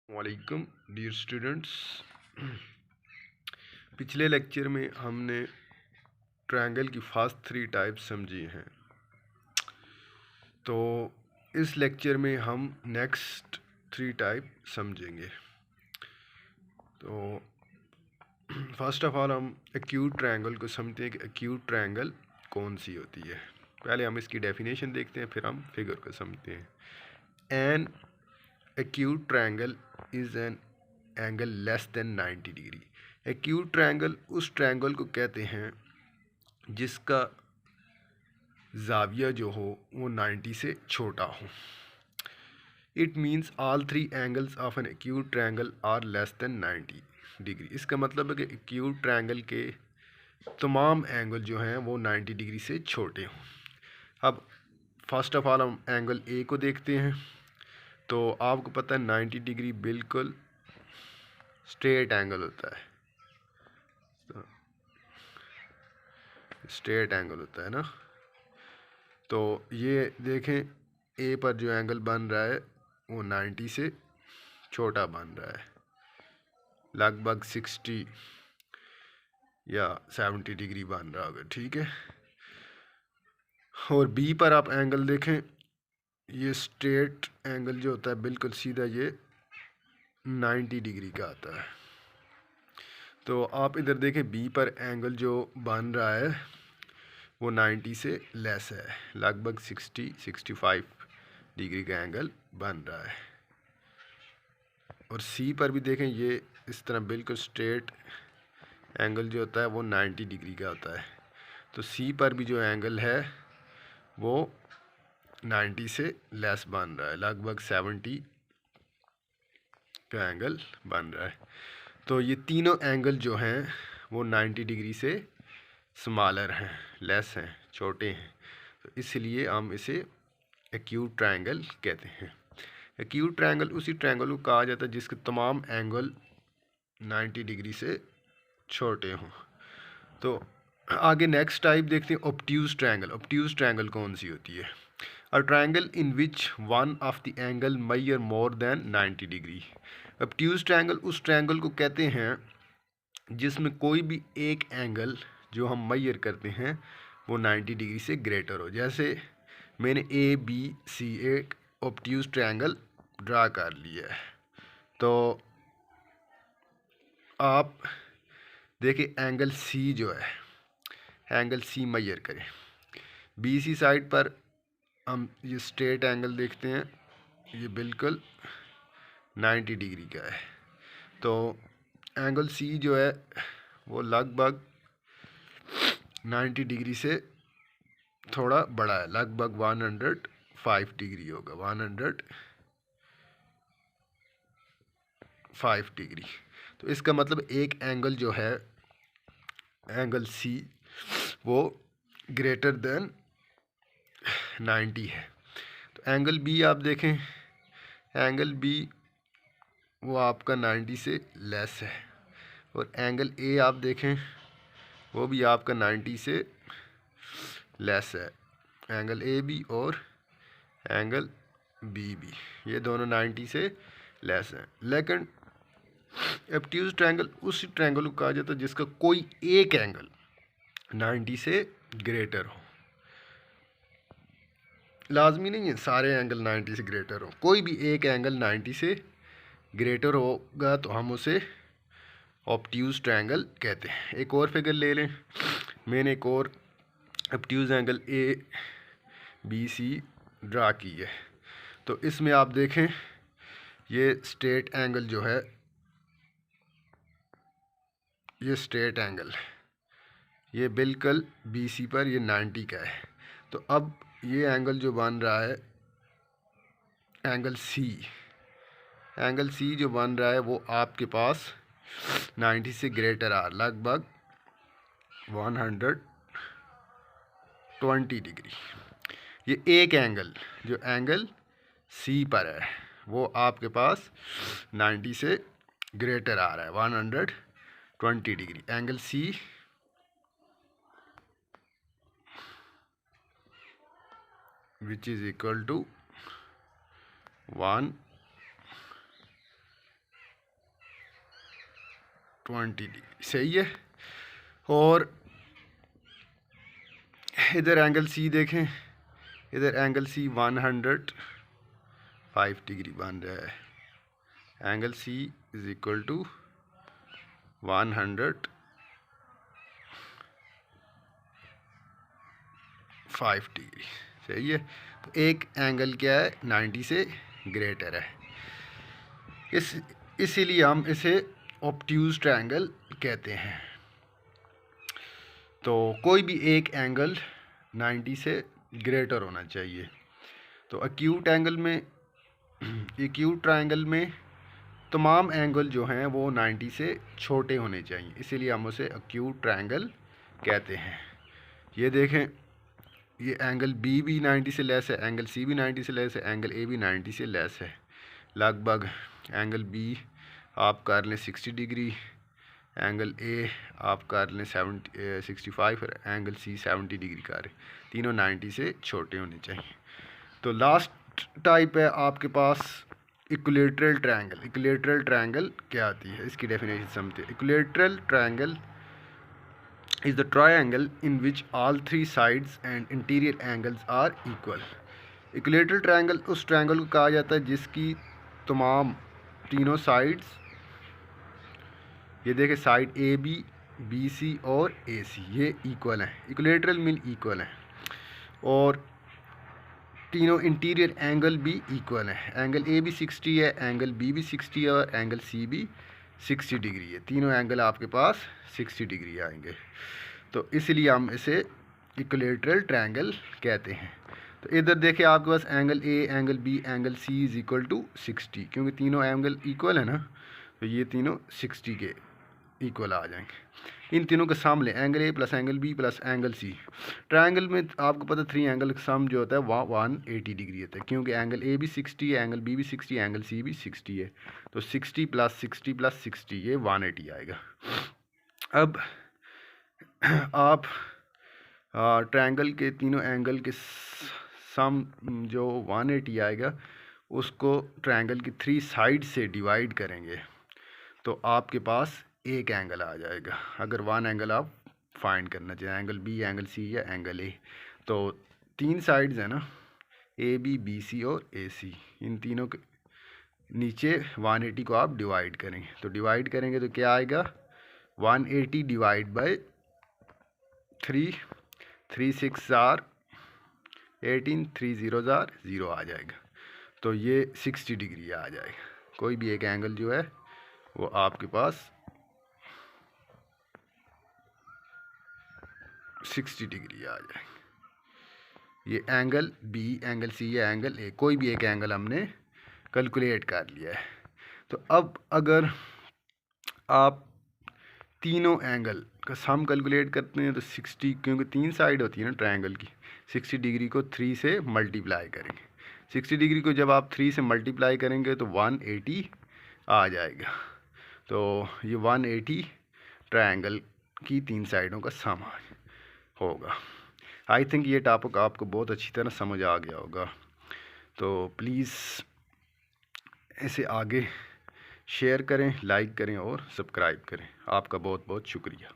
वालेकुम dear students. पिछले lecture में हमने ट्रायंगल की फर्स्ट 3 टाइप्स समझी हैं। तो इस लेक्चर में हम नेक्स्ट 3 टाइप समझेंगे। तो फर्स्ट ऑफ ऑल हम एक्यूट ट्रायंगल को समझते हैं कि एक्यूट ट्रायंगल कौन सी होती है। पहले हम इसकी डेफिनेशन देखते हैं, फिर हम फिगर को समझते हैं। N acute triangle is an angle less than 90 degree. Acute triangle उस ट्रायंगल को कहते हैं जिसका जाविया जो हो वो 90 से छोटा हो। It means all 3 angles of an acute triangle are less than 90 degree. इसका मतलब है कि एक्यूट ट्रायंगल के तमाम एंगल जो हैं वो 90 डिग्री से छोटे हों। अब फर्स्ट ऑफ ऑल हम एंगल ए को देखते हैं। तो आपको पता है 90 डिग्री बिल्कुल स्ट्रेट एंगल होता है। स्ट्रेट एंगल होता है ना। तो ये देखें, ए पर जो एंगल बन रहा है वो 90 से छोटा बन रहा है, लगभग 60 या 70 डिग्री बन रहा होगा, ठीक है। और बी पर आप एंगल देखें, ये स्ट्रेट एंगल जो होता है बिल्कुल सीधा ये 90 डिग्री का आता है। तो आप इधर देखें, बी पर एंगल जो बन रहा है वो 90 से लेस है, लगभग 60-65 डिग्री का एंगल बन रहा है। और सी पर भी देखें, ये इस तरह बिल्कुल स्ट्रेट एंगल जो होता है वो 90 डिग्री का होता है। तो सी पर भी जो एंगल है वो 90 से लेस बन रहा है, लगभग 70 का एंगल बन रहा है। तो ये तीनों एंगल जो हैं वो 90 डिग्री से स्मॉलर हैं, लेस हैं, छोटे हैं। तो इसलिए हम इसे एक्यूट ट्रायंगल कहते हैं। एक्यूट ट्रायंगल उसी ट्रायंगल को कहा जाता है जिसके तमाम एंगल 90 डिग्री से छोटे हों। तो आगे नेक्स्ट टाइप देखते हैं, ऑब्ट्यूज ट्रायंगल। ऑब्ट्यूज ट्रायंगल कौन सी होती है? A triangle in which one of the angle measure more than 90 degree. Obtuse triangle उस ट्रायंगल को कहते हैं जिसमें कोई भी एक एंगल जो हम मेजर करते हैं वो 90 डिग्री से ग्रेटर हो। जैसे मैंने ए बी सी एक ऑब्ट्यूज ट्रायंगल ड्रा कर लिया है। तो आप देखिए, एंगल सी जो है, एंगल सी मेजर करें। बी सी साइड पर हम ये स्ट्रेट एंगल देखते हैं, ये बिल्कुल 90 डिग्री का है। तो एंगल सी जो है वो लगभग 90 डिग्री से थोड़ा बड़ा है, लगभग 105 डिग्री होगा, 105 डिग्री। तो इसका मतलब एक एंगल जो है, एंगल सी, वो ग्रेटर देन 90 है। तो एंगल बी आप देखें, एंगल बी वो आपका 90 से लेस है। और एंगल ए आप देखें, वो भी आपका 90 से लेस है। एंगल ए बी और एंगल बी भी, ये दोनों 90 से लेस हैं। लेकिन ऑब्ट्यूज ट्रायंगल उस ट्रायंगल को कहा जाता है जिसका कोई एक एंगल 90 से ग्रेटर हो। लाजमी नहीं है सारे एंगल 90 से ग्रेटर हो, कोई भी एक एंगल 90 से ग्रेटर होगा तो हम उसे ऑब्ट्यूज ट्रायंगल कहते हैं। एक और फिगर ले लें, मैंने एक और obtuse angle A B C draw की है। तो इसमें आप देखें, ये स्ट्रेट एंगल जो है, ये स्ट्रेट एंगल, ये बिल्कुल बी सी पर ये 90 का है। तो अब ये एंगल जो बन रहा है, एंगल सी, एंगल सी जो बन रहा है वो आपके पास 90 से ग्रेटर आ, लगभग 120 डिग्री। ये एक एंगल जो एंगल सी पर है वो आपके पास 90 से ग्रेटर आ रहा है, 120 degree. Angle C which is equal to 120 20 degree, सही है। और इधर एंगल सी देखें, इधर एंगल सी 105 डिग्री बन रहा है। Angle C is equal to 105 degree, सही है। तो एक एंगल क्या है, 90 से ग्रेटर है। इसीलिए हम इसे ऑब्ट्यूज ट्रायंगल कहते हैं। तो कोई भी एक एंगल 90 से ग्रेटर होना चाहिए। तो एक्यूट एंगल में, एक्यूट ट्रायंगल में तमाम एंगल जो हैं वो 90 से छोटे होने चाहिए, इसीलिए हम उसे एक्यूट ट्रायंगल कहते हैं। ये देखें, ये एंगल बी भी 90 से लेस है, एंगल सी भी 90 से लेस है, एंगल ए भी 90 से लेस है। लगभग एंगल बी आप कर लें 60 डिग्री, एंगल ए आप कर लें 65 और एंगल सी 70 डिग्री का रहे, तीनों 90 से छोटे होने चाहिए। तो लास्ट टाइप है आपके पास इक्विलैटरल ट्रायंगल। इक्विलैटरल ट्रायंगल क्या आती है, इसकी डेफिनेशन समझते हैं। Equilateral triangle is the triangle in which all three sides and interior angles are equal. Equilateral triangle उस ट्रायंगल को कहा जाता है जिसकी तमाम तीनों साइड्स, ये देखें side A B, B C और ए सी, ये इक्वल हैं। इक्विलैटरल मीन इक्वल हैं। और तीनों इंटीरियर एंगल भी इक्वल है। एंगल ए भी 60 है, एंगल बी भी 60 है और एंगल सी भी 60 डिग्री है। तीनों एंगल आपके पास 60 डिग्री आएंगे। तो इसलिए हम इसे इक्विलैटरल ट्रायंगल कहते हैं। तो इधर देखिए आपके पास angle A, angle B, angle C is equal to 60, क्योंकि तीनों एंगल इक्वल है ना, तो ये तीनों 60 के इक्वल आ जाएंगे। इन तीनों का सम लें, angle A plus angle B plus angle C. Triangle में आपको पता 3 एंगल का सम जो होता है वह 180 डिग्री होता है, क्योंकि एंगल ए भी 60 है, एंगल बी भी 60 है, एंगल सी भी 60 है। तो 60 प्लस 60 प्लस 60 ये 180 आएगा। अब आप ट्रायंगल के तीनों एंगल के सम जो 180 आएगा उसको ट्रायंगल की 3 साइड से डिवाइड करेंगे तो आपके पास एक एंगल आ जाएगा। अगर 1 एंगल आप फाइंड करना चाहिए, एंगल बी, एंगल सी या एंगल ए, तो 3 साइड्स हैं ना, ए बी, बी सी और ए सी, इन तीनों के नीचे 180 को आप डिवाइड करेंगे। तो डिवाइड करेंगे तो क्या आएगा, 180 डिवाइड बाई 3, 3 6 जार 18, 3 0 जार 0 आ जाएगा। तो ये 60 डिग्री आ जाएगा। कोई भी एक एंगल जो है वो आपके पास 60 डिग्री आ जाएगा। ये एंगल बी, एंगल सी या एंगल ए, कोई भी एक एंगल हमने कैलकुलेट कर लिया है। तो अब अगर आप तीनों एंगल का सम कैलकुलेट करते हैं तो 60, क्योंकि 3 साइड होती है ना ट्रायंगल की, 60 डिग्री को 3 से मल्टीप्लाई करेंगे। 60 डिग्री को जब आप 3 से मल्टीप्लाई करेंगे तो 180 आ जाएगा। तो ये 180 ट्रायंगल की 3 साइडों का सम होगा। आई थिंक ये टॉपिक आपको बहुत अच्छी तरह समझ आ गया होगा। तो प्लीज़ इसे आगे शेयर करें, लाइक करें और सब्सक्राइब करें। आपका बहुत बहुत शुक्रिया।